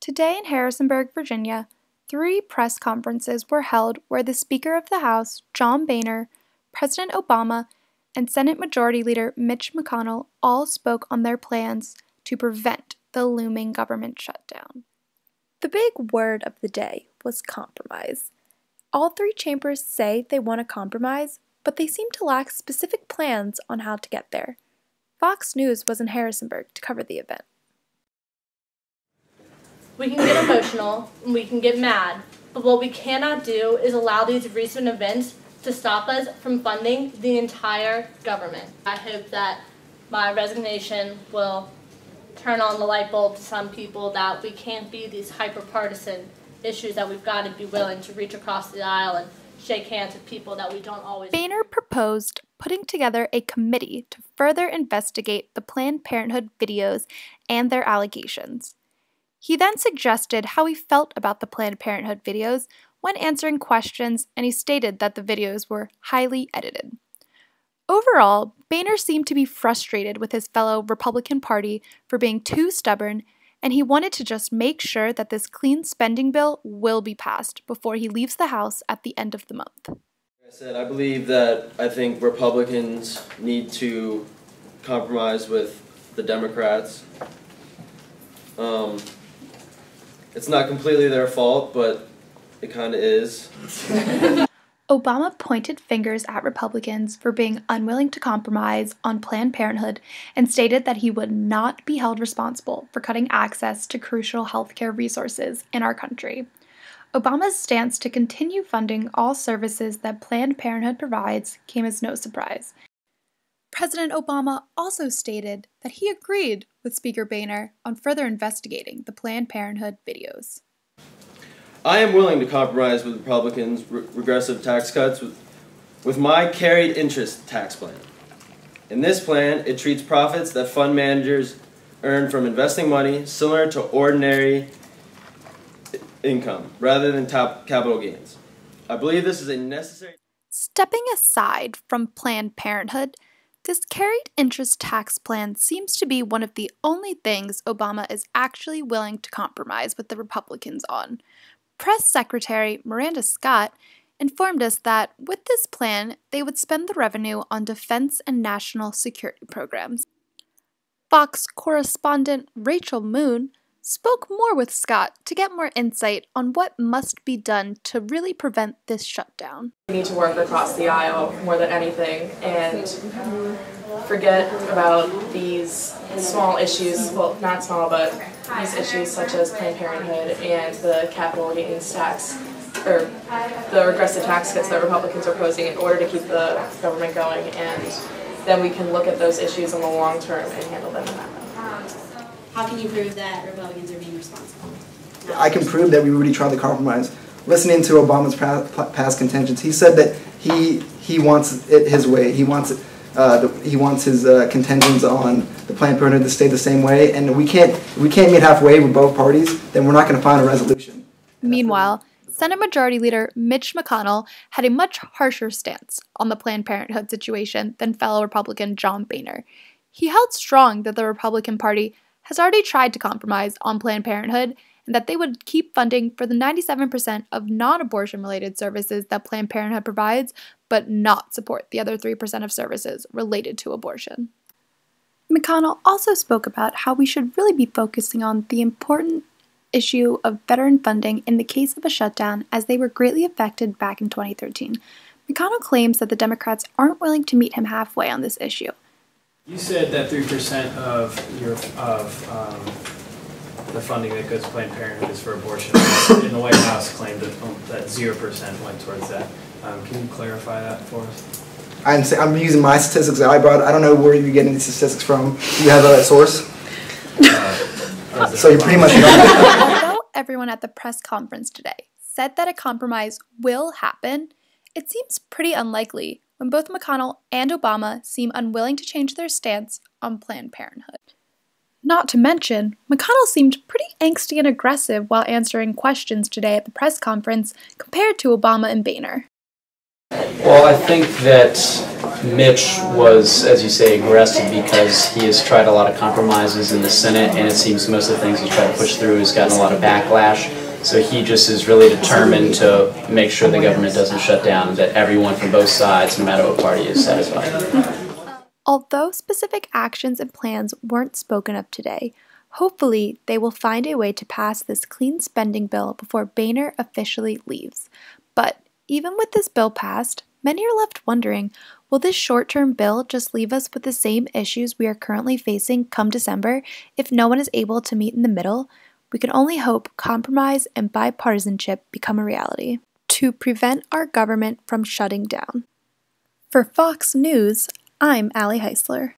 Today in Harrisonburg, Virginia, 3 press conferences were held where the Speaker of the House, John Boehner, President Obama, and Senate Majority Leader Mitch McConnell all spoke on their plans to prevent the looming government shutdown. The big word of the day was compromise. All 3 chambers say they want a compromise, but they seem to lack specific plans on how to get there. Fox News was in Harrisonburg to cover the event. We can get emotional and we can get mad, but what we cannot do is allow these recent events to stop us from funding the entire government. I hope that my resignation will turn on the light bulb to some people that we can't be these hyper-partisan issues, that we've got to be willing to reach across the aisle and shake hands with people that we don't always. Boehner proposed putting together a committee to further investigate the Planned Parenthood videos and their allegations. He then suggested how he felt about the Planned Parenthood videos when answering questions, and he stated that the videos were highly edited. Overall, Boehner seemed to be frustrated with his fellow Republican Party for being too stubborn, and he wanted to just make sure that this clean spending bill will be passed before he leaves the House at the end of the month. I think Republicans need to compromise with the Democrats. It's not completely their fault, but it kind of is. Obama pointed fingers at Republicans for being unwilling to compromise on Planned Parenthood and stated that he would not be held responsible for cutting access to crucial healthcare resources in our country. Obama's stance to continue funding all services that Planned Parenthood provides came as no surprise. President Obama also stated that he agreed with Speaker Boehner on further investigating the Planned Parenthood videos. I am willing to compromise with Republicans' regressive tax cuts with my carried interest tax plan. In this plan, it treats profits that fund managers earn from investing money similar to ordinary income rather than top capital gains. I believe this is a necessary. Stepping aside from Planned Parenthood, this carried interest tax plan seems to be one of the only things Obama is actually willing to compromise with the Republicans on. Press Secretary Miranda Scott informed us that with this plan, they would spend the revenue on defense and national security programs. Fox correspondent Rachel Moon spoke more with Scott to get more insight on what must be done to really prevent this shutdown. We need to work across the aisle more than anything and forget about these small issues, well, not small, but these issues such as Planned Parenthood and the capital gains tax, or the regressive tax cuts that Republicans are proposing in order to keep the government going, and then we can look at those issues in the long term and handle them in that way. How can you prove that Republicans are being responsible? I can prove that we really tried to compromise. Listening to Obama's past contentions, he said that he wants it his way. He wants it. He wants his contentions on the Planned Parenthood to stay the same way, and if we can't meet halfway with both parties, then we're not going to find a resolution. Meanwhile, Senate Majority Leader Mitch McConnell had a much harsher stance on the Planned Parenthood situation than fellow Republican John Boehner. He held strong that the Republican Party has already tried to compromise on Planned Parenthood and that they would keep funding for the 97% of non-abortion related services that Planned Parenthood provides, but not support the other 3% of services related to abortion. McConnell also spoke about how we should really be focusing on the important issue of veteran funding in the case of a shutdown, as they were greatly affected back in 2013. McConnell claims that the Democrats aren't willing to meet him halfway on this issue. You said that 3% of the funding that goes to Planned Parenthood is for abortion. And the White House claimed that 0% went towards that. Can you clarify that for us? I'm using my statistics that I brought. I don't know where you're getting these statistics from. Do you have a source? So you pretty much know. Although everyone at the press conference today said that a compromise will happen, it seems pretty unlikely when both McConnell and Obama seem unwilling to change their stance on Planned Parenthood. Not to mention, McConnell seemed pretty angsty and aggressive while answering questions today at the press conference compared to Obama and Boehner. Well, I think that Mitch was, as you say, aggressive because he has tried a lot of compromises in the Senate, and it seems most of the things he's tried to push through has gotten a lot of backlash. So he just is really determined to make sure the government doesn't shut down, that everyone from both sides, no matter what party, is satisfied. Although specific actions and plans weren't spoken of today, hopefully they will find a way to pass this clean spending bill before Boehner officially leaves. But even with this bill passed, many are left wondering, will this short-term bill just leave us with the same issues we are currently facing come December if no one is able to meet in the middle? We can only hope compromise and bipartisanship become a reality to prevent our government from shutting down. For Fox News, I'm Allie Heisler.